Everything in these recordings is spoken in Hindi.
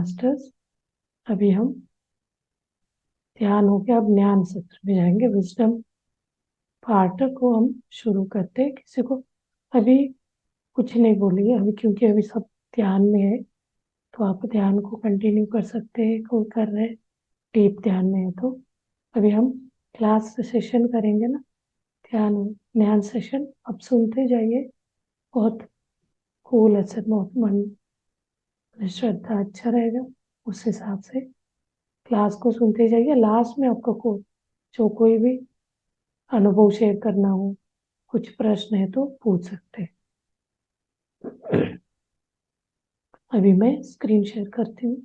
मास्टर्स। अभी हम ध्यान हो गया, अब ज्ञान सत्र में जाएंगे। विजडम पार्ट को हम शुरू करते हैं। किसी को अभी कुछ नहीं बोलिए अभी, क्योंकि अभी सब ध्यान में है, तो आप ध्यान को कंटिन्यू कर सकते हैं। कोई कर रहे डीप ध्यान में है तो अभी हम क्लास सेशन करेंगे ना, ध्यान ज्ञान सेशन। अब सुनते जाइए, बहुत कूल अच्छा, बहुत मन श्रद्धा अच्छा रहेगा। उस हिसाब से क्लास को सुनते जाइए। लास्ट में आपको जो कोई भी अनुभव शेयर करना हो, कुछ प्रश्न है तो पूछ सकते हैं। अभी मैं स्क्रीन शेयर करती हूँ।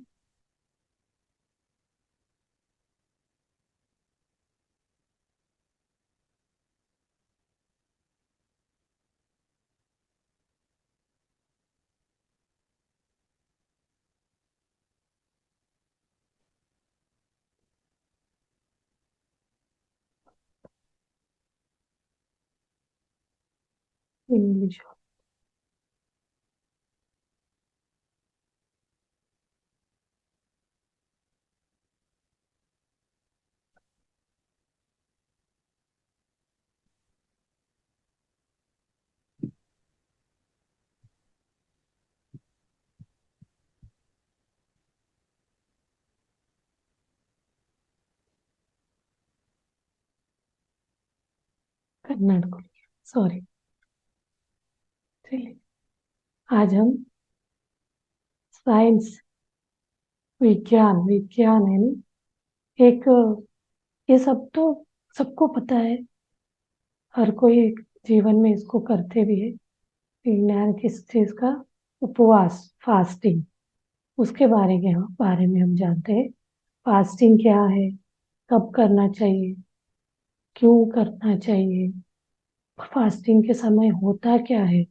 इंग्लिश कन्नड़ को, सॉरी। चलिए, आज हम साइंस, विज्ञान विज्ञान है ना एक, ये सब तो सबको पता है, हर कोई जीवन में इसको करते भी है। विज्ञान किस चीज का? उपवास, फास्टिंग, उसके बारे में हम जानते हैं। फास्टिंग क्या है, कब करना चाहिए, क्यों करना चाहिए, फास्टिंग के समय होता क्या है।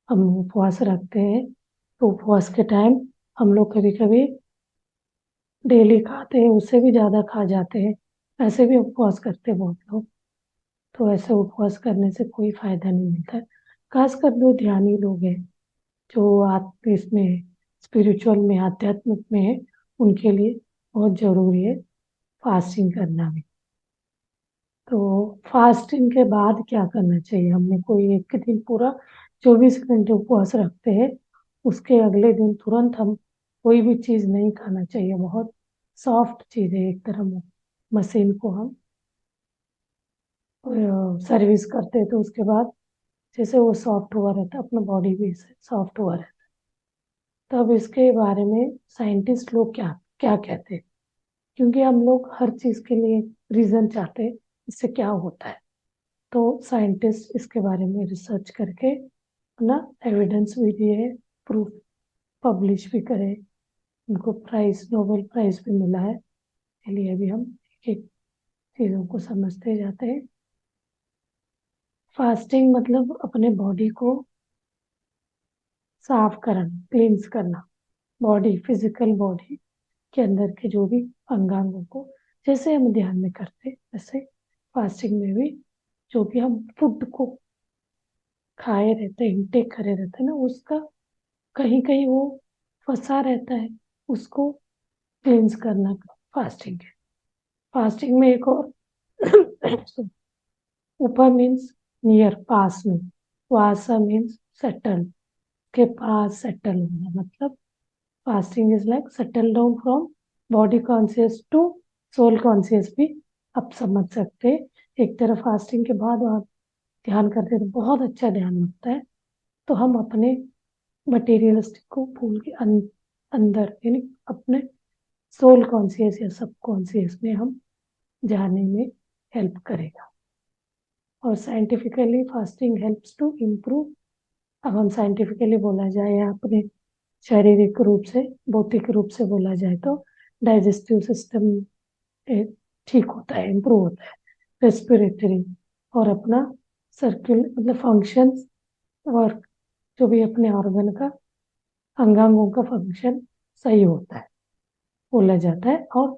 हम उपवास रखते हैं तो उपवास के टाइम हम लोग कभी कभी डेली खाते हैं, उससे भी ज्यादा खा जाते हैं। ऐसे भी उपवास करते हैं बहुत लोग। तो ऐसे उपवास करने से कोई फायदा नहीं मिलता है। खासकर जो ध्यानी लोग हैं, जो आत्म इसमें स्पिरिचुअल में, आध्यात्मिक में है, उनके लिए बहुत जरूरी है फास्टिंग करना भी। तो फास्टिंग के बाद क्या करना चाहिए? हमने कोई एक दिन पूरा 24 घंटे उपवास रखते हैं, उसके अगले दिन तुरंत हम कोई भी चीज नहीं खाना चाहिए। बहुत सॉफ्ट चीज है, एक तरह मशीन को हम सर्विस करते हैं, तो उसके बाद जैसे वो सॉफ्ट हुआ रहता है, अपना बॉडी भी सॉफ्ट हुआ रहता है। तब इसके बारे में साइंटिस्ट लोग क्या क्या कहते हैं, क्योंकि हम लोग हर चीज के लिए रीजन चाहते हैं, इससे क्या होता है। तो साइंटिस्ट इसके बारे में रिसर्च करके अपना एविडेंस भी दिए, प्रूफ पब्लिश भी करे। उनको प्राइज, नोबेल प्राइज भी मिला है। चलिए अभी हम एक एक चीजों को समझते जाते हैं। फास्टिंग मतलब अपने बॉडी को साफ करना, क्लींस करना। बॉडी, फिजिकल बॉडी के अंदर के जो भी अंगांगों को, जैसे हम ध्यान में करते वैसे फास्टिंग में भी जो भी हम फूड को खाए रहते हैं, इंटेक करे रहते हैं ना, उसका कहीं कहीं वो फंसा रहता है, उसको क्लींस करना फास्टिंग है। फास्टिंग में एक और ऊपर मीन्स नियर, पास में। वासा मीन्स सेटल, के पास सेटल होना। मतलब fasting is like settle down from body conscious to soul conscious भी आप समझ सकते हैं। एक तरफ फास्टिंग के बाद आप ध्यान करते हैं तो बहुत अच्छा ध्यान लगता है। तो हम अपने मटेरियलिस्टिक को भूल के अंदर, यानी अपने सोल कॉन्शियस या सब कॉन्शियस में हम जाने में हेल्प करेगा। और scientifically fasting helps to improve, अब हम साइंटिफिकली बोला जाए या अपने शारीरिक रूप से, भौतिक रूप से बोला जाए तो डाइजेस्टिव सिस्टम ठीक होता है, इम्प्रूव होता है। रेस्पिरेटरी और अपना सर्कुलर मतलब फंक्शंस, और जो भी अपने ऑर्गन का, अंगांगों का फंक्शन सही होता है, बोला जाता है। और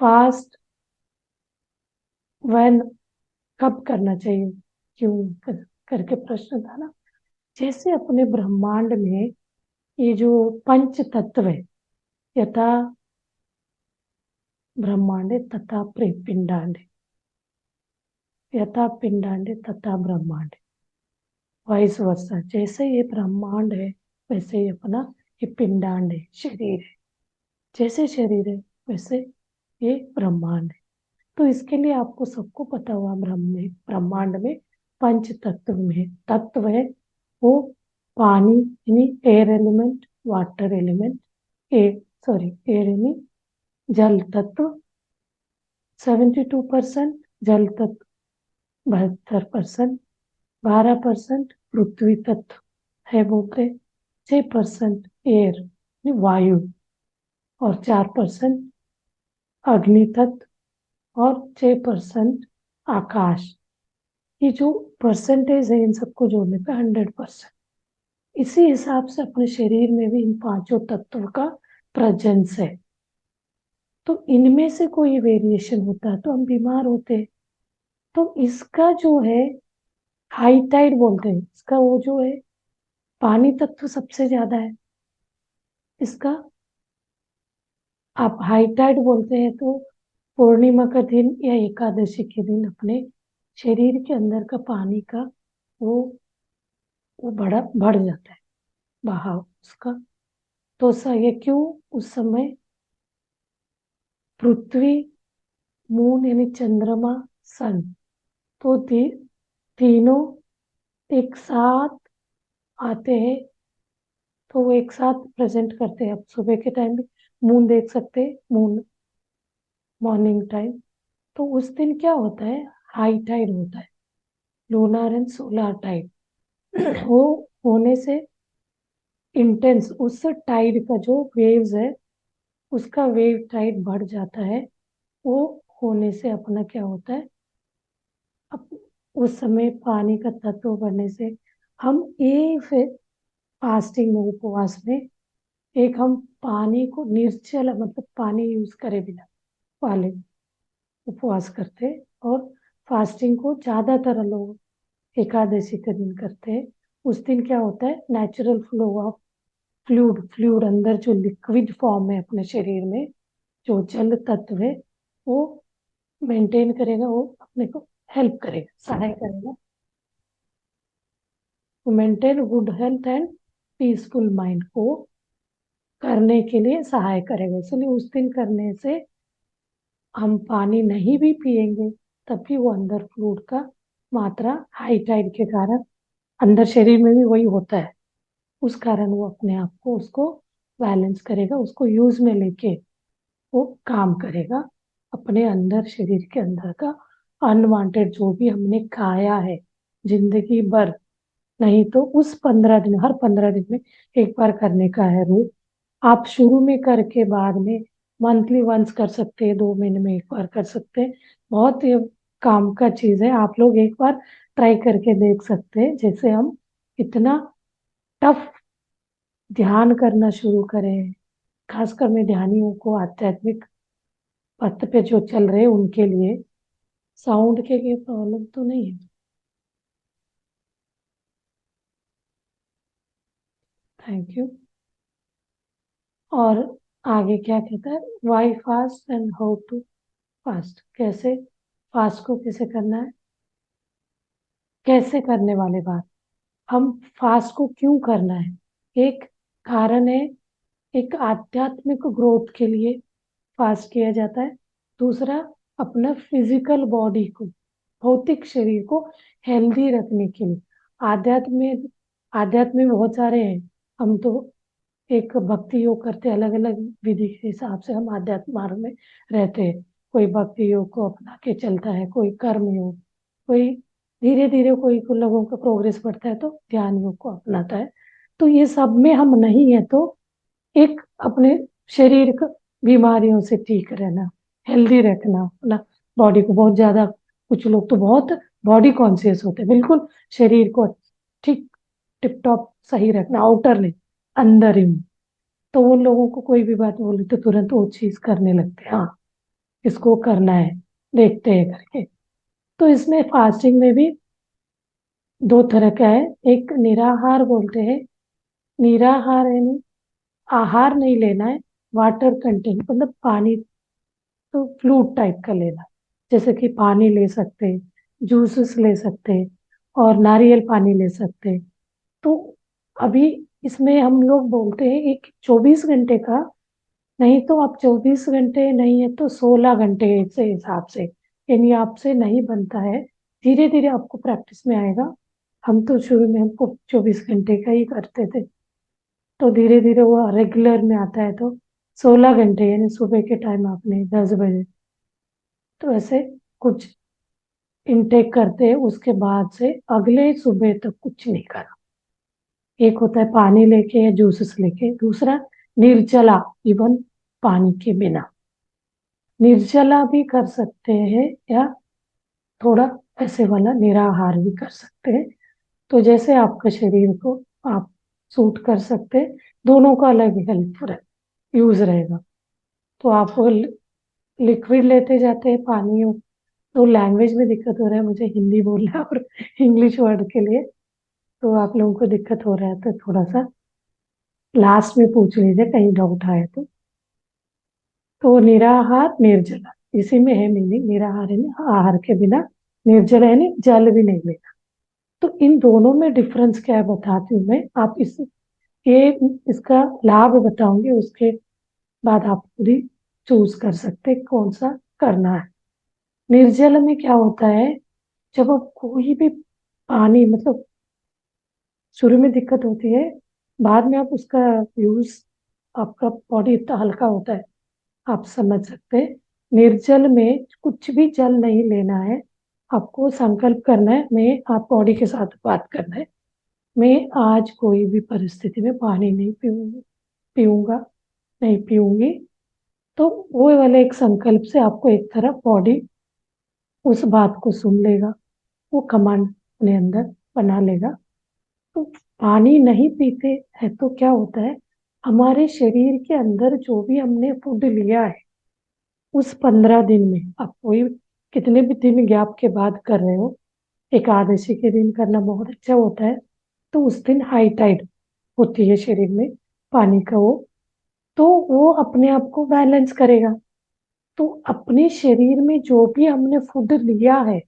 फास्ट व्हेन, कब करना चाहिए, क्यों करके प्रश्न था ना। जैसे अपने ब्रह्मांड में ये जो पंच तत्व है, यथा ब्रह्मांडे तथा पिंडांडे, यथा पिंडांडे तथा ब्रह्मांडे, वाइस वर्सा। जैसे ये ब्रह्मांड है वैसे ही अपना ये पिंडांड है, शरीर है। जैसे शरीर है वैसे ये ब्रह्मांड है। तो इसके लिए आपको सबको पता हुआ ब्रह्मांड में पंच तत्व में तत्व है, वो पानी यानी air element, water element, air यानी जल तत्व 72%, जल तत्व 72%, 12% पृथ्वी तत्व है बोलते, 6% एयर वायु, और 4% अग्नि तत्व, और 6% आकाश। ये जो परसेंटेज है इन सबको जोड़ने पे 100%। इसी हिसाब से अपने शरीर में भी इन पांचों तत्वों का प्रेजेंस है। तो इनमें से कोई वेरिएशन होता है तो हम बीमार होते हैं। तो इसका जो है हाई टाइड बोलते हैं, इसका वो जो है पानी तत्व सबसे ज्यादा है इसका। आप हाई टाइड बोलते हैं तो पूर्णिमा का दिन या एकादशी के दिन अपने शरीर के अंदर का पानी का वो वो बढ़ जाता है बहाव उसका। तो ये क्यों? उस समय पृथ्वी, मून यानी चंद्रमा, सन, तो तीनों एक साथ आते हैं। तो वो एक साथ प्रेजेंट करते हैं। आप सुबह के टाइम भी मून देख सकते हैं, मून मॉर्निंग टाइम। तो उस दिन क्या होता है, हाई टाइड होता है, लूनर एंड सोलर टाइड। वो होने से इंटेंस उस टाइड का जो वेव्स है उसका वेव टाइड बढ़ जाता है। वो होने से अपना क्या होता है, अब उस समय पानी का तत्व बढ़ने से हम एक फिर फास्टिंग में, उपवास में, एक हम पानी को निर्जल मतलब पानी यूज करे बिना वाले उपवास करते हैं। और फास्टिंग को ज्यादातर लोग एकादशी के दिन करते हैं। उस दिन क्या होता है, नेचुरल फ्लो ऑफ फ्लूइड अंदर जो लिक्विड फॉर्म है अपने शरीर में, जो जल तत्व है वो मेंटेन करेगा, वो अपने को हेल्प करेगा, सहाय करेगा to maintain good health and peaceful mind को करने के लिए सहाय करेगा। इसलिए उस दिन करने से हम पानी नहीं भी पिएंगे तब भी वो अंदर फ्लूइड का मात्रा हाई टाइड के कारण अंदर शरीर में भी वही होता है, उस कारण वो अपने आप को उसको बैलेंस करेगा, उसको यूज में लेके वो काम करेगा। अपने अंदर शरीर के अंदर का अनवांटेड जो भी हमने खाया है जिंदगी भर, नहीं तो उस 15 दिन, हर 15 दिन में एक बार करने का है रूल। आप शुरू में करके बाद में मंथली वंस कर सकते हैं, 2 महीने में एक बार कर सकते हैं। बहुत ये काम का चीज है, आप लोग एक बार ट्राई करके देख सकते हैं। जैसे हम इतना टफ ध्यान करना शुरू करें, खासकर मैं ध्यानियों को, आध्यात्मिक पथ पे जो चल रहे हैं उनके लिए, साउंड के लिए प्रॉब्लम तो नहीं है? Thank you. और आगे क्या कहता है, why fast and how to fast, कैसे फास्ट को कैसे करना है, कैसे करने वाले बात। हम फास्ट को क्यों करना है, एक कारण है, एक आध्यात्मिक ग्रोथ के लिए फास्ट किया जाता है। दूसरा, अपना फिजिकल बॉडी को, भौतिक शरीर को हेल्दी रखने के लिए। आध्यात्म में बहुत सारे हैं। हम तो एक भक्ति योग करते, अलग अलग विधि के हिसाब से हम आध्यात्म मार्ग में रहते हैं। कोई भक्ति योग को अपना के चलता है, कोई कर्म योग, कोई धीरे धीरे, कोई को लोगों का प्रोग्रेस बढ़ता है तो ध्यान योग को अपनाता है। तो ये सब में हम नहीं है तो एक अपने शरीर को बीमारियों से ठीक रहना, हेल्दी रखना अपना बॉडी को। बहुत ज्यादा कुछ लोग तो बहुत बॉडी कॉन्शियस होते हैं, बिल्कुल शरीर को ठीक टिप टॉप सही रखना, आउटर नहीं, अंदर ही। तो वो लोगों को कोई भी बात बोले तो तुरंत वो चीज करने लगते हैं, हाँ इसको करना है, देखते हैं करके। तो इसमें फास्टिंग में भी दो तरह का है। एक निराहार बोलते हैं, निराहार यानी आहार नहीं लेना है, वाटर कंटेंट मतलब पानी, तो फ्लूइड टाइप का लेना, जैसे कि पानी ले सकते, जूसेस ले सकते, और नारियल पानी ले सकते। तो अभी इसमें हम लोग बोलते हैं एक 24 घंटे का, नहीं तो आप 24 घंटे नहीं है तो 16 घंटे से हिसाब से, यानी आपसे नहीं बनता है। धीरे धीरे आपको प्रैक्टिस में आएगा। हम तो शुरू में हमको 24 घंटे का ही करते थे, तो धीरे धीरे वो रेगुलर में आता है, तो 16 घंटे यानी सुबह के टाइम आपने 10 बजे, तो ऐसे कुछ इनटेक करते हैं। उसके बाद से अगले सुबह तक कुछ नहीं करा। एक होता है पानी लेके या जूसेस लेके, दूसरा निर्जला, इवन पानी के बिना निर्जला भी कर सकते हैं, या थोड़ा ऐसे वाला निराहार भी कर सकते हैं। तो जैसे आपका शरीर को आप सूट कर सकते हैं, दोनों का अलग हेल्प यूज रहेगा। तो आप लिक्विड लेते जाते हैं पानी। तो लैंग्वेज में दिक्कत हो रहा है मुझे हिंदी बोलना और इंग्लिश वर्ड के लिए, तो आप लोगों को दिक्कत हो रहा है तो थोड़ा सा लास्ट में पूछ लीजिए कहीं डाउट आए तो निराहार निर्जला, इसी में है मीनिंग। निराहार है ना आहार के बिना, निर्जला यानी जल भी नहीं लेना। तो इन दोनों में डिफरेंस क्या है बताती हूँ मैं। आप ये इसका लाभ बताऊंगी, उसके बाद आप खुद ही चूज कर सकते हैं कौन सा करना है। निर्जल में क्या होता है, जब आप कोई भी पानी मतलब शुरू में दिक्कत होती है, बाद में आप उसका यूज, आपका बॉडी इतना हल्का होता है, आप समझ सकते हैं। निर्जल में कुछ भी जल नहीं लेना है, आपको संकल्प करना है, मैं आप बॉडी के साथ बात करना है, मैं आज कोई भी परिस्थिति में पानी नहीं पीऊंगा, नहीं पीऊंगी। तो वो वाले एक संकल्प से आपको एक तरफ बॉडी उस बात को सुन लेगा, वो कमांड अपने अंदर बना लेगा। तो पानी नहीं पीते हैं तो क्या होता है, हमारे शरीर के अंदर जो भी हमने फूड लिया है, उस 15 दिन में आप कोई कितने भी दिन गैप के बाद कर रहे हो, एकादशी के दिन करना बहुत अच्छा होता है, तो उस दिन हाई टाइड होती है शरीर में पानी का वो, तो वो अपने आप को बैलेंस करेगा। तो अपने शरीर में जो भी हमने फूड लिया है,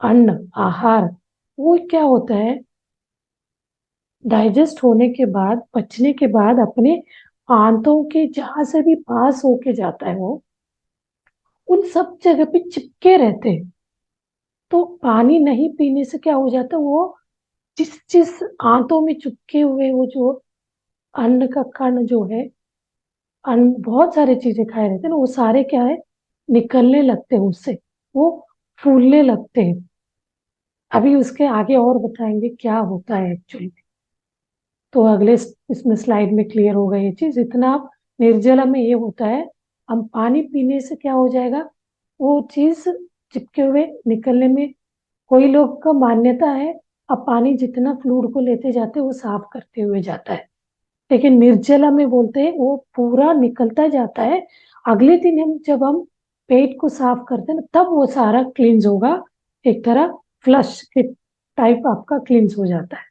अन्न, आहार, वो क्या होता है, डाइजेस्ट होने के बाद, पचने के बाद अपने आंतों के जहां से भी पास होके जाता है वो, उन सब जगह पे चिपके रहते हैं। तो पानी नहीं पीने से क्या हो जाता है, वो जिस जिस आंतों में चिपके हुए वो जो अन्न का कण जो है, अन्न बहुत सारी चीजें खाए रहते हैं ना, वो सारे क्या है, निकलने लगते हैं उससे, वो फूलने लगते हैं। अभी उसके आगे और बताएंगे क्या होता है एक्चुअली। तो अगले इसमें स्लाइड में क्लियर होगा ये चीज। इतना आप निर्जला में ये होता है, हम पानी पीने से क्या हो जाएगा, वो चीज चिपके हुए निकलने में, कोई लोग का मान्यता है अब पानी जितना फ्लूइड को लेते जाते हैं वो साफ करते हुए जाता है, लेकिन निर्जला में बोलते हैं वो पूरा निकलता जाता है। अगले दिन हम जब हम पेट को साफ करते हैं ना, तब वो सारा क्लींस होगा, एक तरह फ्लश के टाइप आपका क्लींस हो जाता है।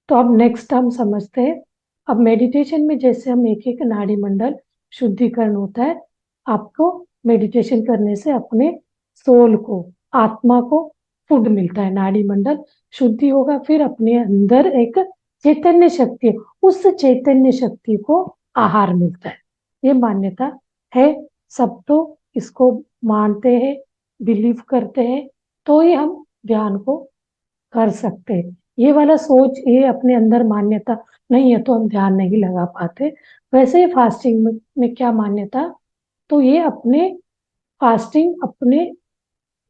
तो अब नेक्स्ट हम समझते हैं। अब मेडिटेशन में जैसे हम एक एक नाड़ी मंडल शुद्धिकरण होता है, आपको मेडिटेशन करने से अपने सोल को, आत्मा को फूड मिलता है, नाड़ी मंडल शुद्धि होगा, फिर अपने अंदर एक चैतन्य शक्ति है, उस चैतन्य शक्ति को आहार मिलता है। ये मान्यता है, सब तो इसको मानते हैं, बिलीव करते हैं, तो ही हम ध्यान को कर सकते हैं। ये वाला सोच, ये अपने अंदर मान्यता नहीं है तो हम ध्यान नहीं लगा पाते। वैसे ही फास्टिंग में क्या मान्यता, तो ये अपने फास्टिंग अपने,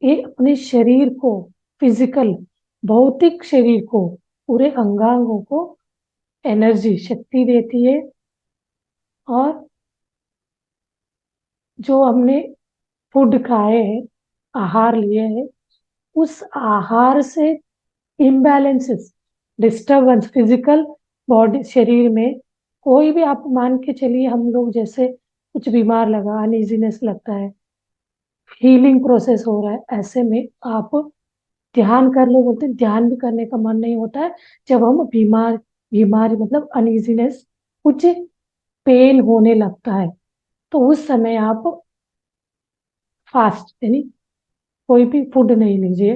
ये अपने शरीर को, फिजिकल भौतिक शरीर को, पूरे अंगांगों को एनर्जी शक्ति देती है। और जो हमने फूड खाए हैं, आहार लिए हैं, उस आहार से इम्बैलेंसेस, डिस्टरबेंस फिजिकल बॉडी शरीर में, कोई भी आप मान के चलिए, हम लोग जैसे कुछ बीमार लगा, अनइजीनेस लगता है, हीलिंग प्रोसेस हो रहा है, ऐसे में आप ध्यान कर लो, बोलते हैं ध्यान भी करने का मन नहीं होता है जब हम बीमारी मतलब अनइजीनेस, कुछ पेन होने लगता है, तो उस समय आप फास्ट यानी कोई भी फूड नहीं लीजिए।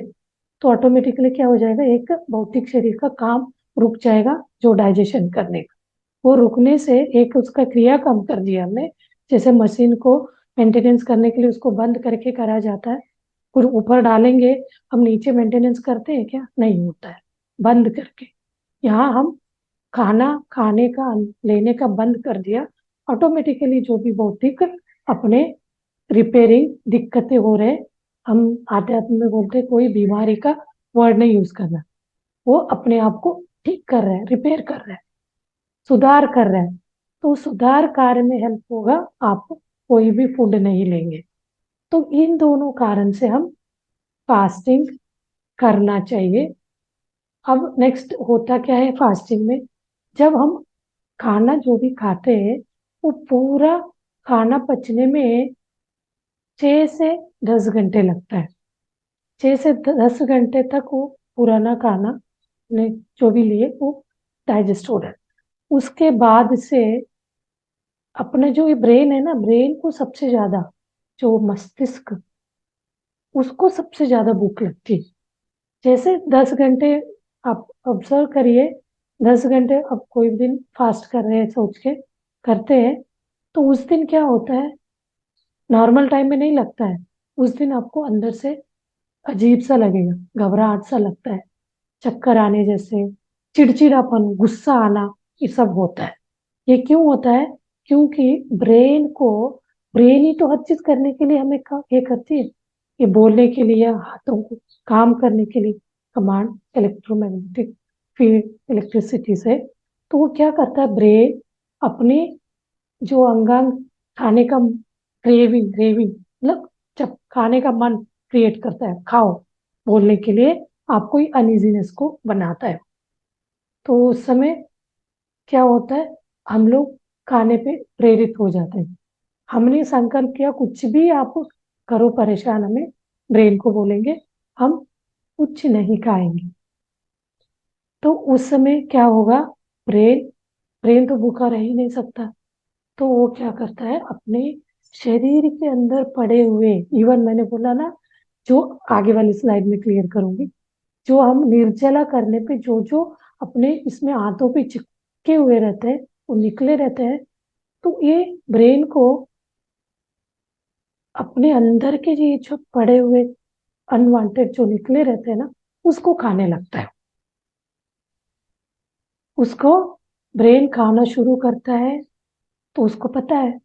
तो ऑटोमेटिकली क्या हो जाएगा, एक भौतिक शरीर का काम रुक जाएगा, जो डाइजेशन करने का, वो रुकने से एक उसका क्रिया कम कर दिया हमने। जैसे मशीन को मेंटेनेंस करने के लिए उसको बंद करके करा जाता है, कुछ ऊपर डालेंगे, हम नीचे मेंटेनेंस करते हैं क्या? नहीं होता है, बंद करके। यहाँ हम खाना खाने का लेने का बंद कर दिया, ऑटोमेटिकली जो भी भौतिक अपने रिपेयरिंग दिक्कतें हो रहे, हम आध्यात्म में बोलते हैं कोई बीमारी का वर्ड नहीं यूज करना, वो अपने आप को ठीक कर रहा है, रिपेयर कर रहा है, सुधार कर रहा है। तो सुधार कार्य में हेल्प होगा, आप कोई भी फूड नहीं लेंगे। तो इन दोनों कारण से हम फास्टिंग करना चाहिए। अब नेक्स्ट होता क्या है फास्टिंग में, जब हम खाना जो भी खाते हैं वो पूरा खाना पचने में 6 से 10 घंटे लगता है। 6 से 10 घंटे तक वो पुराना खाना ने जो भी लिए वो डाइजेस्ट हो रहा है। उसके बाद से अपने जो ये ब्रेन है ना, ब्रेन को सबसे ज्यादा, जो मस्तिष्क, उसको सबसे ज्यादा भूख लगती है। जैसे 10 घंटे आप ऑब्जर्व करिए, 10 घंटे अब कोई भी दिन फास्ट कर रहे हैं सोच के करते हैं, तो उस दिन क्या होता है, नॉर्मल टाइम में नहीं लगता है, उस दिन आपको अंदर से अजीब सा लगेगा, घबराहट सा लगता है, चक्कर आने जैसे, चिड़चिड़ापन, गुस्सा आना, ये सब होता है। ये क्यों होता है? क्योंकि ब्रेन को, ब्रेन ही तो हर चीज करने के लिए हमें ये करती है, ये बोलने के लिए, हाथों को काम करने के लिए कमांड, इलेक्ट्रोमैग्नेटिक फील्ड, इलेक्ट्रिसिटी से। तो वो क्या करता है ब्रेन, अपने जो अंगांग, खाने का क्रेविंग क्रेविंग मतलब जब खाने का मन क्रिएट करता है, खाओ बोलने के लिए, आपको अनइजीनेस को बनाता है। तो उस समय क्या होता है, हम लोग खाने पे प्रेरित हो जाते हैं। हमने संकल्प किया कुछ भी आप करो परेशान हमें, ब्रेन को बोलेंगे हम कुछ नहीं खाएंगे। तो उस समय क्या होगा, ब्रेन ब्रेन तो भूखा रह ही नहीं सकता, तो वो क्या करता है, अपने शरीर के अंदर पड़े हुए, इवन मैंने बोला ना, जो आगे वाली स्लाइड में क्लियर करूंगी, जो हम निर्जला करने पे जो जो अपने इसमें हाथों पे चिपके हुए रहते हैं, वो निकले रहते हैं, तो ये ब्रेन को अपने अंदर के ये जो पड़े हुए अनवांटेड जो निकले रहते हैं ना, उसको खाने लगता है। उसको ब्रेन खाना शुरू करता है, तो उसको पता है।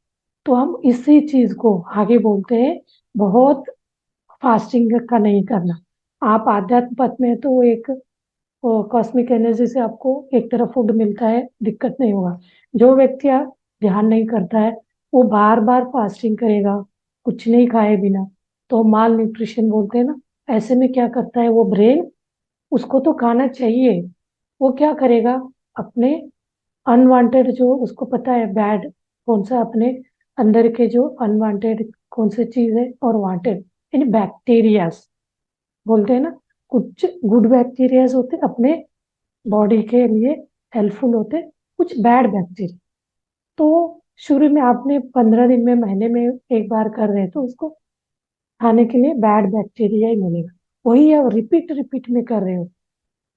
तो हम इसी चीज को आगे बोलते हैं, बहुत फास्टिंग का नहीं करना। आप आध्यात्म पथ में तो वो एक कॉस्मिक एनर्जी से आपको एक तरफ फूड मिलता है, दिक्कत नहीं होगा। जो व्यक्ति ध्यान नहीं करता है, वो बार बार फास्टिंग करेगा, कुछ नहीं खाए बिना, तो माल न्यूट्रिशन बोलते हैं ना। ऐसे में क्या करता है वो ब्रेन, उसको तो खाना चाहिए, वो क्या करेगा, अपने अनवांटेड जो उसको पता है बैड कौन सा, अपने अंदर के जो अनवांटेड कौन सी चीज है और वांटेड, यानी बैक्टीरियाज बोलते हैं ना, कुछ गुड बैक्टीरियाज होते अपने बॉडी के लिए हेल्पफुल होते, कुछ बैड बैक्टीरिया। तो शुरू में आपने 15 दिन में, महीने में एक बार कर रहे हैं, तो उसको खाने के लिए बैड बैक्टीरिया ही मिलेगा। वही आप रिपीट रिपीट में कर रहे हो,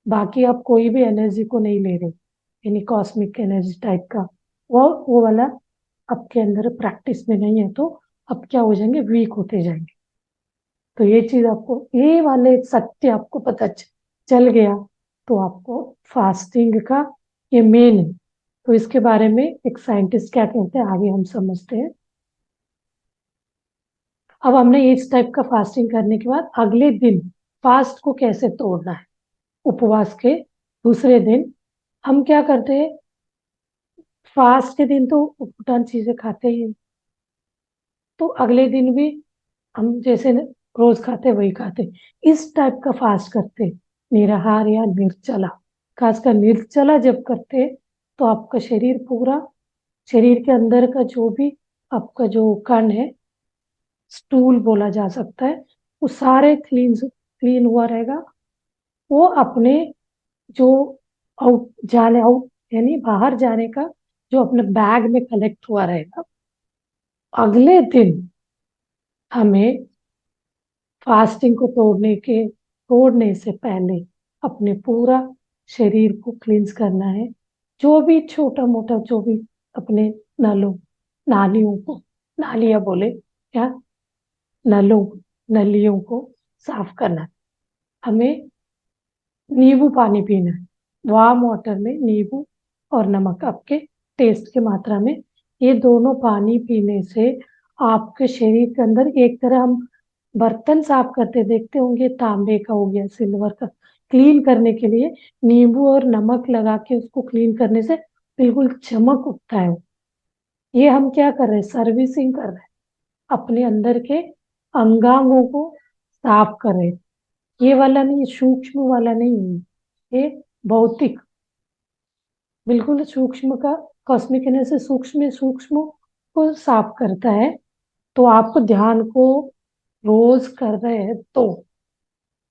बाकी आप कोई भी एनर्जी को नहीं ले रहे, यानी कॉस्मिक एनर्जी टाइप का, वो वाला आपके अंदर प्रैक्टिस में नहीं है, तो अब क्या हो जाएंगे, वीक होते जाएंगे। तो ये चीज आपको, ये वाले सत्य आपको पता चल गया, तो आपको फास्टिंग का ये मेन है। तो इसके बारे में एक साइंटिस्ट क्या कहते हैं आगे हम समझते हैं। अब हमने इस टाइप का फास्टिंग करने के बाद अगले दिन फास्ट को कैसे तोड़ना है, उपवास के दूसरे दिन हम क्या करते हैं, फास्ट के दिन तो उठन चीजें खाते ही हैं, तो अगले दिन भी हम जैसे रोज खाते वही खाते, इस टाइप का फास्ट करते, निराहार या निर्जला। खासकर निर्जला जब करते, तो आपका शरीर पूरा, शरीर के अंदर का जो भी आपका जो कण है, स्टूल बोला जा सकता है, वो सारे क्लीन क्लीन हुआ रहेगा। वो अपने जो आउट जाने, आउट यानी बाहर जाने का जो अपने बैग में कलेक्ट हुआ रहेगा, अगले दिन हमें फास्टिंग को तोड़ने से पहले अपने पूरा शरीर को क्लींस करना है। जो भी छोटा मोटा जो भी अपने नलों नालियों को, नालियां बोले क्या, नलों नलियों को साफ करना है। हमें नींबू पानी पीना है, वार्म वाटर में नींबू और नमक आपके टेस्ट के मात्रा में। ये दोनों पानी पीने से आपके शरीर के अंदर, एक तरह हम बर्तन साफ करते देखते होंगे, तांबे का हो गया, सिल्वर का, क्लीन करने के लिए नींबू और नमक लगा के उसको क्लीन करने से बिल्कुल चमक उठता है। ये हम क्या कर रहे हैं, सर्विसिंग कर रहे हैं, अपने अंदर के अंगांगों को साफ कर रहे हैं। ये वाला नहीं, सूक्ष्म वाला नहीं है, ये भौतिक, बिल्कुल सूक्ष्म का, कॉस्मिक एनर्जी सूक्ष्म सूक्ष्म को साफ करता है। तो आप ध्यान को रोज कर रहे हैं तो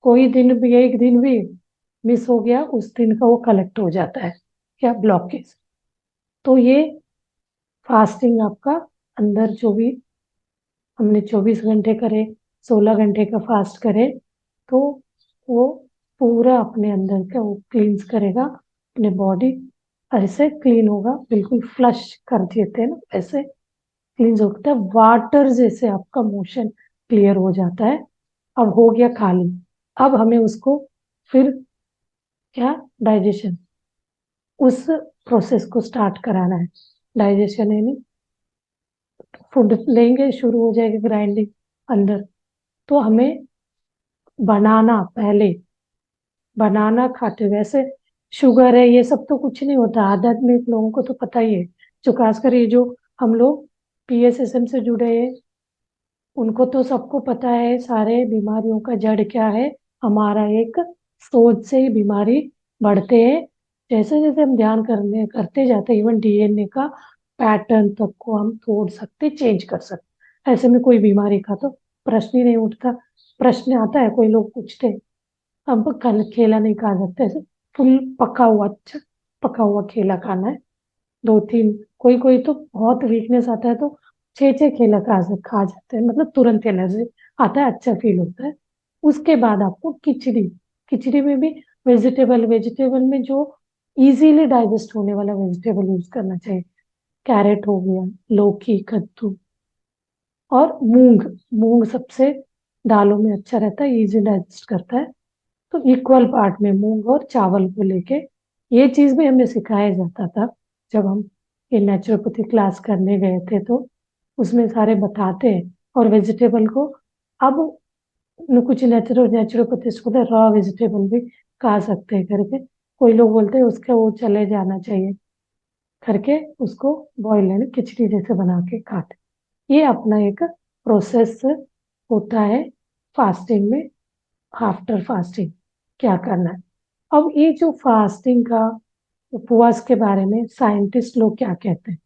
कोई दिन भी, एक दिन भी मिस हो गया, उस दिन का वो कलेक्ट हो जाता है क्या, ब्लॉकेज। तो ये फास्टिंग आपका अंदर जो भी हमने 24 घंटे करे, 16 घंटे का फास्ट करे, तो वो पूरा अपने अंदर का वो क्लींस करेगा, अपने बॉडी ऐसे क्लीन होगा, बिल्कुल फ्लश कर देते हैं ना, ऐसे क्लींस होता है, वाटर जैसे आपका मोशन क्लियर हो जाता है। अब हो गया खाली। अब हमें उसको फिर क्या, डाइजेशन, उस प्रोसेस को स्टार्ट कराना है। डाइजेशन यानी फूड लेंगे, शुरू हो जाएगी ग्राइंडिंग अंदर। तो हमें बनाना, पहले बनाना खाते, वैसे शुगर है ये सब तो कुछ नहीं होता, आध्यात्मिक लोगों को तो पता ही है, जो खासकर ये जो हम लोग PSSM से जुड़े हैं, उनको तो सबको पता है सारे बीमारियों का जड़ क्या है। हमारा एक सोच से ही बीमारी बढ़ते हैं। जैसे जैसे हम ध्यान करने करते जाते हैं, इवन DNA का पैटर्न तक को हम तोड़ सकते, चेंज कर सकते। ऐसे में कोई बीमारी का तो प्रश्न ही नहीं उठता। प्रश्न आता है, कोई लोग पूछते हैं, अब कल केला नहीं खा सकते, ऐसे फुल पका हुआ, अच्छा पका हुआ केला खाना है, 2-3, कोई कोई तो बहुत वीकनेस आता है तो 6-6 केला खा जाते हैं, मतलब तुरंत एनर्जी आता है, अच्छा फील होता है। उसके बाद आपको खिचड़ी, खिचड़ी में भी वेजिटेबल, वेजिटेबल में जो इजीली डाइजेस्ट होने वाला वेजिटेबल यूज करना चाहिए। कैरेट हो गया, लौकी, कद्दू और मूंग। मूंग सबसे दालों में अच्छा रहता है, इजी डाइजेस्ट करता है। तो इक्वल पार्ट में मूंग और चावल को लेके, ये चीज भी हमें सिखाया जाता था जब हम ये नेचुरोपैथी क्लास करने गए थे, तो उसमें सारे बताते हैं। और वेजिटेबल को अब कुछ नेचुरोपैथिस्ट बोलते रॉ वेजिटेबल भी खा सकते हैं करके, कोई लोग बोलते हैं उसका वो चले जाना चाहिए करके, उसको बॉयल यानी खिचड़ी जैसे बना के खाते। ये अपना एक प्रोसेस होता है फास्टिंग में। आफ्टर फास्टिंग क्या करना है। अब ये जो फास्टिंग का, उपवास के बारे में साइंटिस्ट लोग क्या कहते हैं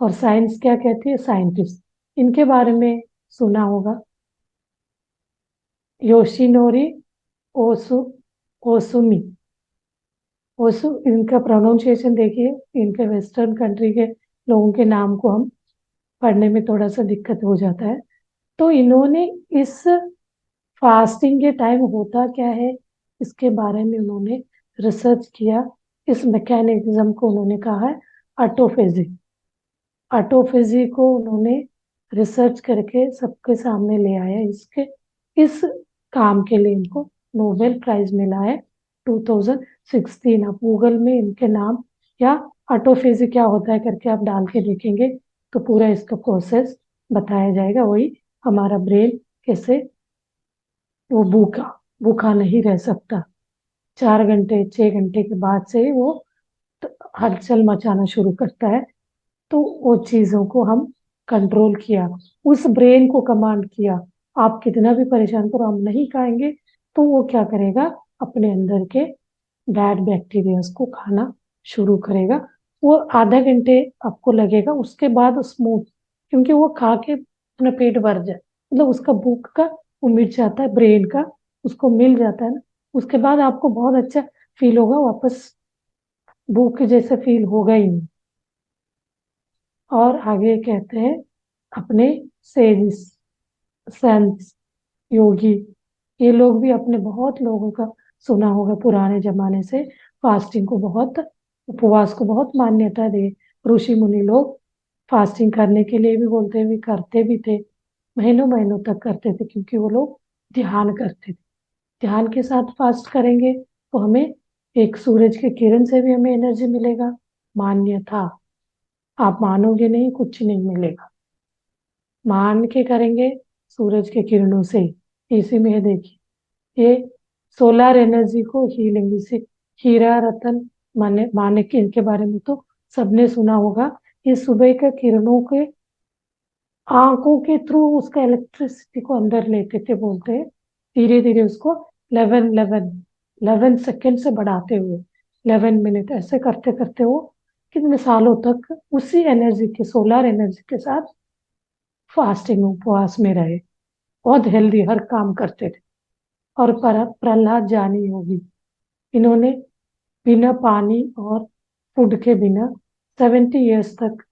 और साइंस क्या कहती है, साइंटिस्ट, इनके बारे में सुना होगा। योशिनोरी ओसु ओसुमी, ओसु, इनका प्रोनाउंसिएशन देखिए, इनके वेस्टर्न कंट्री के लोगों के नाम को हम पढ़ने में थोड़ा सा दिक्कत हो जाता है। तो इन्होंने इस फास्टिंग के टाइम होता क्या है, इसके बारे में उन्होंने रिसर्च किया। इस मैकेनिज्म को उन्होंने कहा है ऑटोफेजी। ऑटोफेजी को उन्होंने रिसर्च करके सबके सामने ले आया। इसके इस काम के लिए इनको नोबेल प्राइज मिला है 2016। आप गूगल में इनके नाम या ऑटोफेजी क्या होता है करके आप डाल के देखेंगे तो पूरा इसका प्रोसेस बताया जाएगा। वही हमारा ब्रेन कैसे वो भूखा भूखा नहीं रह सकता, 4 घंटे 6 घंटे के बाद से ही वो हलचल मचाना शुरू करता है। तो वो चीजों को हम कंट्रोल किया, उस ब्रेन को कमांड किया, आप कितना भी परेशान करो, हम नहीं खाएंगे, तो वो क्या करेगा, अपने अंदर के बैड बैक्टीरियाज को खाना शुरू करेगा। वो आधा घंटे आपको लगेगा, उसके बाद स्मूथ, क्योंकि वो खा के अपना पेट भर जाए, मतलब उसका भूख का वो मिट जाता है, ब्रेन का उसको मिल जाता है ना, उसके बाद आपको बहुत अच्छा फील होगा, वापस भूख जैसे फील होगा ही नहीं। और आगे कहते हैं अपने सेज सेंस योगी, ये लोग भी, अपने बहुत लोगों का सुना होगा पुराने जमाने से, फास्टिंग को बहुत, उपवास को बहुत मान्यता दे। ऋषि मुनि लोग फास्टिंग करने के लिए भी बोलते भी, करते भी थे, महीनों महीनों तक करते थे, क्योंकि वो लोग ध्यान करते थे। ध्यान के साथ फास्ट करेंगे तो हमें एक सूरज की किरण से भी हमें एनर्जी मिलेगा, मान्य था। आप मानोगे नहीं, कुछ नहीं मिलेगा। मान के करेंगे, सूरज के किरणों से इसी में है, देखिए ये सोलर एनर्जी को हीलिंग, इसे हीरा रतन माने के, इनके बारे में तो सबने सुना होगा। ये सुबह के किरणों के आंखों के थ्रू उसका इलेक्ट्रिसिटी को अंदर लेते थे, बोलते हैं धीरे धीरे उसको 11 सेकेंड से बढ़ाते हुए 11 मिनट, ऐसे करते करते वो कितने सालों तक उसी एनर्जी के, सोलर एनर्जी के साथ फास्टिंग उपवास में रहे। बहुत हेल्दी हर काम करते थे। और प्रहलाद जानी होगी, इन्होंने बिना पानी और फूड के बिना 70 ईयर्स तक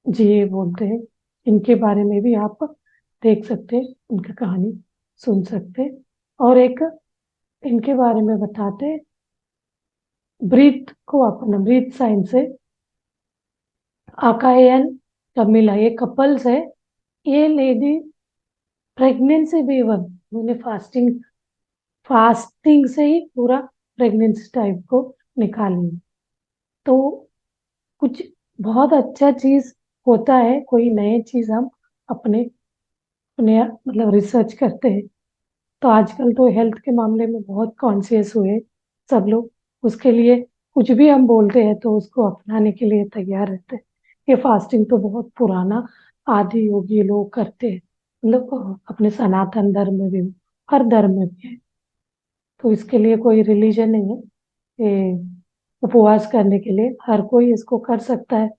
जिए, बोलते हैं। इनके बारे में भी आप देख सकते हैं, उनकी कहानी सुन सकते हैं। और एक इनके बारे में बताते, ब्रीथ को अपना, ब्रीथ साइंस से आकायन कमिला, ये कपल्स है। ये लेडी प्रेगनेंसी भी, वन उन्होंने फास्टिंग फास्टिंग से ही पूरा प्रेगनेंसी टाइप को निकाल लिया। तो कुछ बहुत अच्छा चीज होता है, कोई नई चीज हम अपने अपने मतलब रिसर्च करते हैं। तो आजकल तो हेल्थ के मामले में बहुत कॉन्शियस हुए सब लोग, उसके लिए कुछ भी हम बोलते हैं तो उसको अपनाने के लिए तैयार रहते हैं। ये फास्टिंग तो बहुत पुराना आदि योगी लोग करते हैं, मतलब अपने सनातन धर्म में भी, हर धर्म में भी है। तो इसके लिए कोई रिलीजन नहीं है, ये उपवास करने के लिए हर कोई इसको कर सकता है।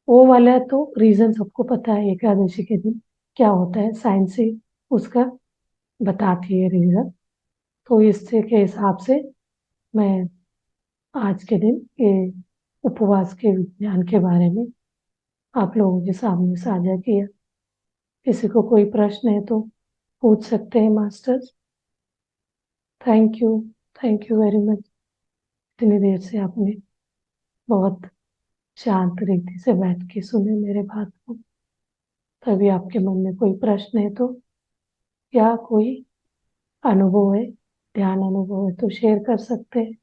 वो वाला तो रीजन सबको पता है, एकादशी के दिन क्या होता है, साइंस ही उसका बताती है रीजन। तो इससे के हिसाब से मैं आज के दिन ये उपवास के विज्ञान के बारे में आप लोगों के सामने साझा किया। किसी को कोई प्रश्न है तो पूछ सकते हैं masters. Thank you, thank you very much. इतनी देर से आपने बहुत शांत रीति से बैठ के सुने मेरे बात को। तभी आपके मन में कोई प्रश्न है तो, या कोई अनुभव है, ध्यान अनुभव है तो शेयर कर सकते हैं।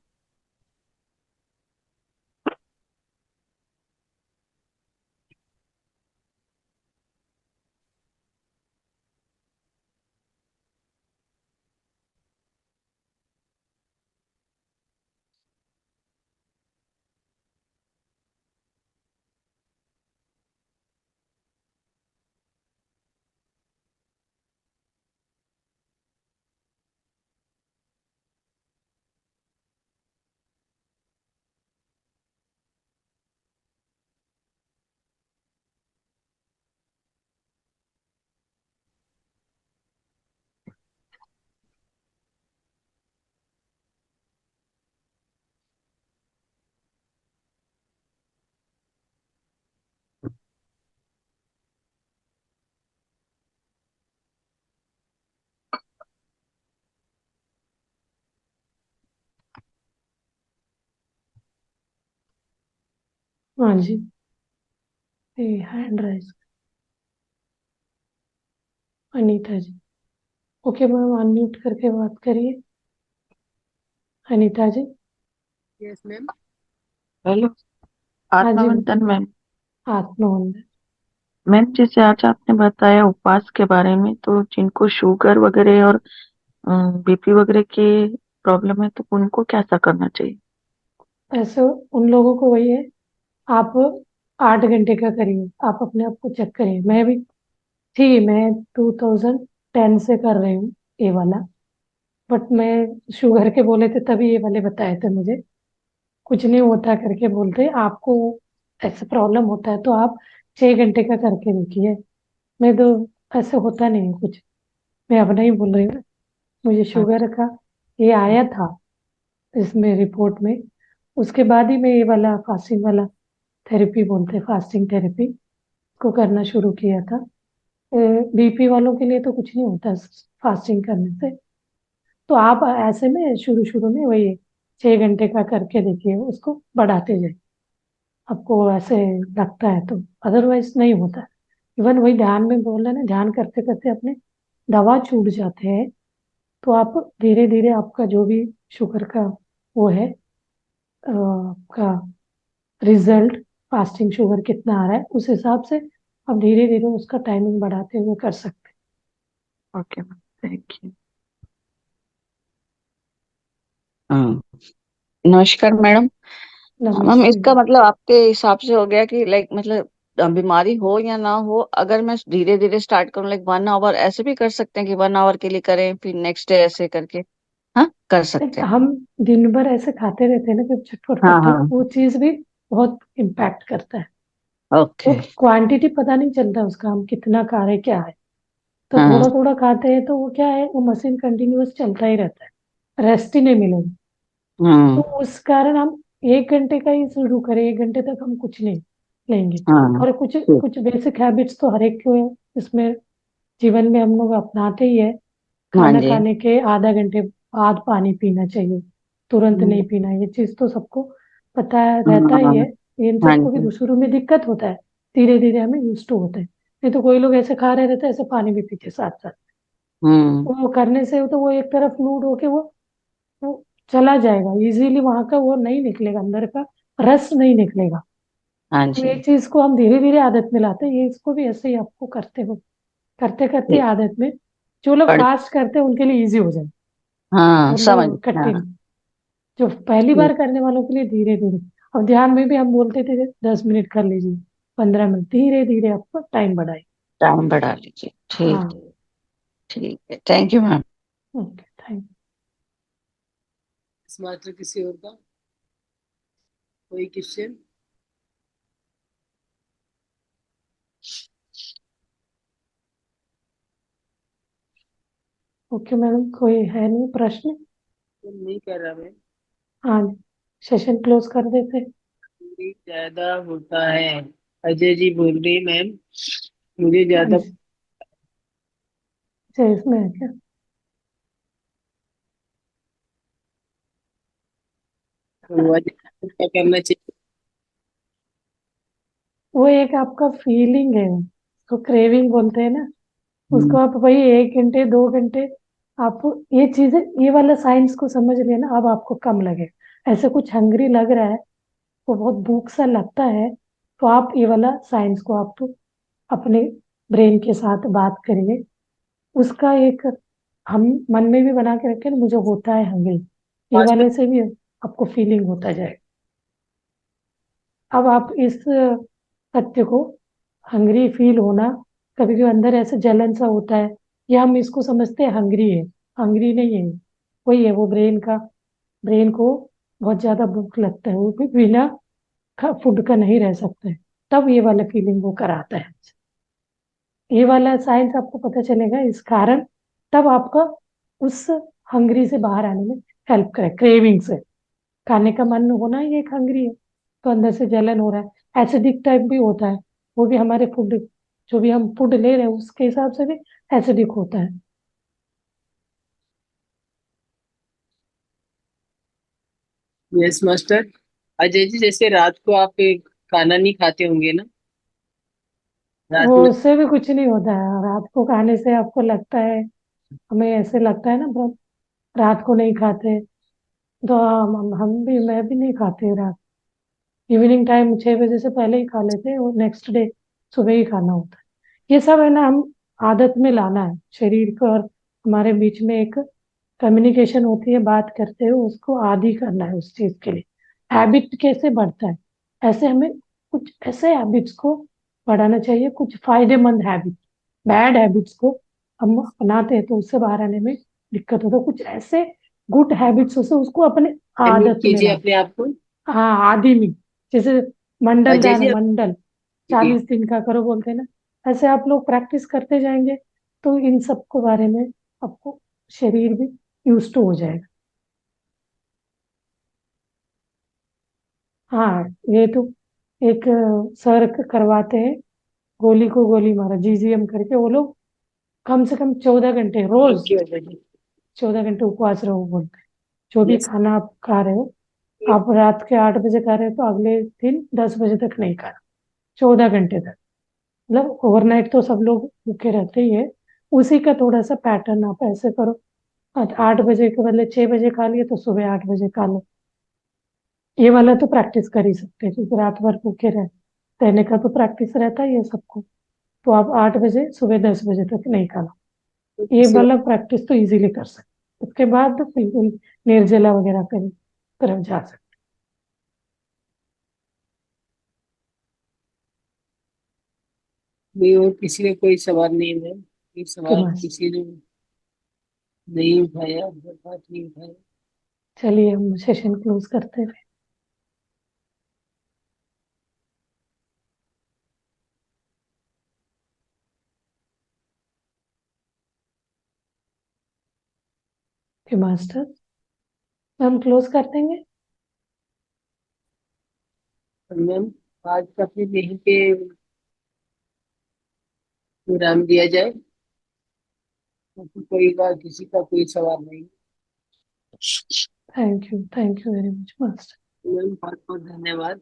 हाँ जी, hand raise, Anita ji. Okay ma'am, unmute करके बात करिए, Anita ji. Yes ma'am. Hello. हाँ जी, आत्मवंदन मैम। आत्मवंदन। मैम जैसे आज आपने बताया उपवास के बारे में, तो जिनको शुगर वगैरह और बीपी वगैरह के प्रॉब्लम है तो उनको कैसा करना चाहिए? ऐसे उन लोगों को वही है, आप 8 घंटे का करिए, आप अपने आप को चेक करिए। मैं भी थी, मैं 2010 से कर रही हूँ ये वाला, बट मैं शुगर के बोले थे तभी ये वाले बताए थे मुझे। कुछ नहीं होता करके बोलते, आपको ऐसे प्रॉब्लम होता है तो आप 6 घंटे का करके देखिए। मैं तो, ऐसे होता नहीं है कुछ, मैं अपना ही बोल रही हूँ। मुझे शुगर अच्छा। का ये आया था इसमें रिपोर्ट में, उसके बाद ही मैं ये वाला फास्टिंग वाला थेरेपी बोलते हैं, फास्टिंग थेरेपी को करना शुरू किया था। बीपी वालों के लिए तो कुछ नहीं होता फास्टिंग करने से। तो आप ऐसे में शुरू शुरू में वही 6 घंटे का करके देखिए, उसको बढ़ाते जाइए आपको ऐसे लगता है तो, अदरवाइज नहीं होता। इवन वही ध्यान में बोल रहे ना, ध्यान करते करते अपने दवा छूट जाते हैं, तो आप धीरे धीरे आपका जो भी शुगर का वो है, आपका रिजल्ट, फास्टिंग शुगर कितना आ रहा है उस हिसाब से आप धीरे धीरे उसका टाइमिंग बढ़ाते हुए कर सकते ओके मैम, थैंक यू। हाँ, नमस्कार मैडम। हैं। मैम नमस्ते। इसका मतलब आपके हिसाब से हो गया कि लाइक मतलब बीमारी हो या ना हो, अगर मैं धीरे धीरे स्टार्ट करूं, लाइक 1 आवर ऐसे भी कर सकते हैं कि 1 आवर के लिए करें फिर नेक्स्ट डे ऐसे करके, हाँ कर सकते हैं। हम दिन भर ऐसे खाते रहते हैं ना कि चटपट हाँ पटपट, हाँ। वो चीज भी बहुत इम्पैक्ट करता है। वो ओके। क्वांटिटी पता नहीं चलता उसका, हम कितना खा रहे क्या है। तो हाँ थोड़ा थोड़ा खाते हैं तो वो क्या है, वो मशीन कंटिन्यूअस चलता ही रहता है, रेस्ट ही नहीं मिलेगा। तो हाँ उस कारण हम 1 घंटे का ही शुरू करें, 1 घंटे तक हम कुछ नहीं लेंगे। हाँ। और कुछ ठीक। कुछ बेसिक हैबिट्स तो हर एक को इसमें जीवन में हम लोग अपनाते ही है। हाँ खाना जी। खाने के आधा घंटे बाद पानी पीना चाहिए, तुरंत हम्म, नहीं पीना। ये चीज तो सबको पता है, रहता ही हाँ है। इन हाँ सबको भी जी। शुरू में दिक्कत होता है, धीरे धीरे हमें यूज टू होते हैं। नहीं तो कोई लोग ऐसे खा रहे रहते हैं, ऐसे पानी भी पीते साथ साथ। हम्म। वो करने से तो वो एक तरफ लूड होके वो चला जाएगा इजीली, वहां का वो नहीं निकलेगा, अंदर का रस नहीं निकलेगा। हाँ तो जी। ये चीज को हम धीरे धीरे आदत में लाते हैं, ये इसको भी ऐसे ही आपको करते करते ठीक। आदत में, जो लोग बढ़- फास्ट करते हैं उनके लिए इजी हो जाए, हाँ और समझ। लोग कठिन, हाँ। जो पहली ठीक। बार करने वालों के लिए धीरे धीरे। अब ध्यान में भी हम बोलते थे 10 मिनट कर लीजिए, 15 मिनट, धीरे धीरे आपको टाइम बढ़ाए। टाइम बढ़ा लीजिए, ठीक। हाँ। ठीक है, thank you ma'am. Okay, thank. मात्र किसी और का कोई क्वेश्चन? ओके मैडम, कोई है नहीं प्रश्न? तो नहीं कर रहा मैं। हाँ, सेशन क्लोज कर देते। मुझे ज्यादा होता है। अजय जी बोल रही मैम, मुझे हाँ ज्यादा जी, अच्छा इसमें है क्या? हुआ, क्या करना चाहिए? वो एक आपका फीलिंग है, उसको क्रेविंग बोलते हैं ना। उसको हम्म, आप वही 1 घंटे 2 घंटे, आप ये चीजें, ये वाला साइंस को समझ लेना, अब आपको कम लगेगा। ऐसे कुछ हंग्री लग रहा है, वो बहुत भूख सा लगता है, तो आप ये वाला साइंस को आप तो अपने ब्रेन के साथ बात करिए। उसका एक हम मन में भी बना के रखें ना, मुझे होता है हंग्री, ये पाँच वाले से भी आपको फीलिंग होता जाएगा। अब आप इस सत्य को, हंग्री फील होना, कभी कभी अंदर ऐसे जलन सा होता है, या हम इसको समझते हैं हंग्री है, हंग्री नहीं है। वही है, वो ब्रेन को बहुत ज्यादा भूख लगता है, वो भी बिना फूड का नहीं रह सकता है, तब ये वाला फीलिंग वो कराता है। ये वाला साइंस आपको पता चलेगा इस कारण, तब आपका उस हंगरी से बाहर आने में हेल्प करे, क्रेविंग से। खाने का मन होना ही एक हंगरी है, तो अंदर से जलन हो रहा है, एसिडिक टाइप भी होता है, वो भी हमारे फूड, जो भी हम फूड ले रहे हैं उसके हिसाब से भी एसिडिक होता है। Yes master. अजय जी, जैसे रात को आप खाना नहीं खाते होंगे ना, रात वो में? उससे भी कुछ नहीं होता है, रात को खाने से आपको लगता है, हमें ऐसे लगता है ना बहुत, रात को नहीं खाते, तो हम भी, मैं भी नहीं खाती रात, इवनिंग टाइम 6 बजे से पहले ही खा लेते हैं, और नेक्स्ट डे सुबह ही खाना होता है। ये सब है ना, हम आदत में लाना है शरीर को, और हमारे बीच में एक कम्युनिकेशन होती है, बात करते हो, उसको आदी करना है उस चीज के लिए। हैबिट कैसे बढ़ता है, ऐसे हमें कुछ ऐसे हैबिट्स को बढ़ाना चाहिए, कुछ फायदेमंद हैबिट। बैड हैबिट्स को हम अपनाते हैं तो उससे बाहर आने में दिक्कत होता है, कुछ ऐसे गुड हैबिट्स से उसको अपने म्यूट आदत में कीजिए ला। अपने आप को। हाँ, आदि में, जैसे मंडल अजय ध्यान है, जी मंडल 40 दिन का करो बोलते हैं ना, ऐसे आप लोग प्रैक्टिस करते जाएंगे तो इन सब के बारे में आपको शरीर भी यूज टू हो जाएगा। हाँ, ये तो एक सर करवाते हैं, गोली को गोली मारा, जीजीएम करके। वो लोग कम से कम 14 घंटे रोज, ओके बाबा जी। 14 घंटे उपवास रहो बोलते हैं। जो भी यस। खाना आप खा रहे हो, आप रात के 8 बजे खा रहे हो तो अगले दिन 10 बजे तक नहीं खाना, 14 घंटे तक। मतलब ओवरनाइट तो सब लोग भूखे रहते ही है। उसी का थोड़ा सा पैटर्न आप ऐसे करो, 8 बजे के बदले 6 बजे खा लिए तो सुबह 8 बजे खा लो। ये वाला तो प्रैक्टिस कर ही सकते हैं, क्योंकि रात भर भूखे रहने का तो प्रैक्टिस रहता ही है सबको। तो आप 8 बजे सुबह 10 बजे तक नहीं खाना, ये किसी वाला प्रैक्टिस तो इजीली कर सकते। उसके बाद तो बिल्कुल निर्जला वगैरह करी तरफ जा सकते। भी और किसी का कोई सवाल नहीं है, ये के सवाल बस किसी ने नहीं उठाया, बात नहीं उठाया। चलिए हम सेशन क्लोज करते हैं। कि मास्टर, हम क्लोज कर देंगे। और मैम, आज का फिर यहीं पे विराम दिया जाए, क्योंकि कोई बात किसी का कोई सवाल नहीं। Thank you very much master. Ma'am बहुत बहुत धन्यवाद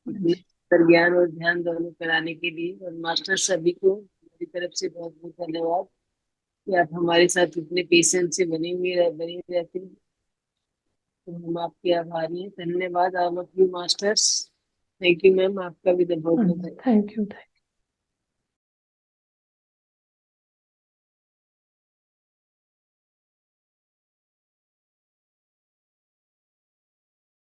इतने पर ज्ञान और ध्यान दोनों कराने के लिए, और मास्टर सभी को मेरी तरफ से बहुत बहुत धन्यवाद कि आप हमारे साथ इतने पेशेंस से बने रहते हैं। तो हम आपके आभारी हैं। धन्यवाद all of you masters. Thank you ma'am, आपका भी बहुत बहुत थैंक यू।